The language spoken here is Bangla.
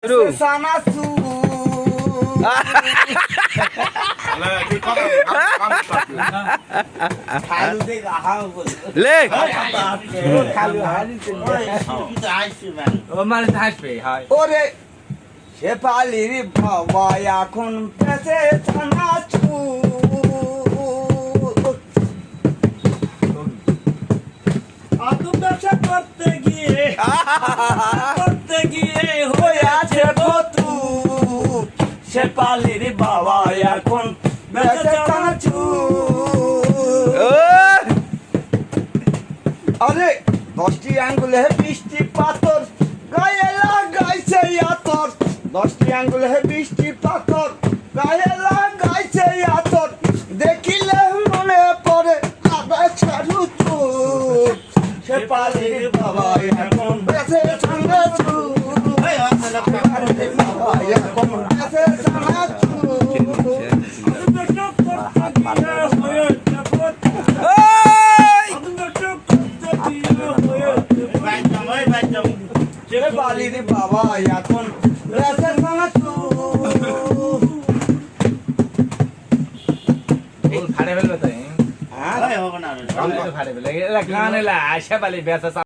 Sanasu. লেখ ওরে শেফালির বাবা এখন পেছে ছানাচু আদু ব্যবসা করতে গিয়ে হয়েছে বতু শেফালির বাবা এখন পেছে ছানাচু আরে 10টি আঙ্গুলে 20টি পাথর গায়ে লাগাইছে আতর 10টি আঙ্গুলে 20টি পাথর গায়ে লাগাইছে আতর দেখিলে মনে পড়ে আবার ছাড়ু চুপ শেফালির বাবা এখন বেঁচে ছানাচু বাবা এখন বেঁচে ছানাচু শেফালির বাবা এখন বেঁচে ছানাচু ফাড়ে ফেলবে তাই হ্যাঁ ফাড়ে ফেলে গান এলা আশা পালি বেসা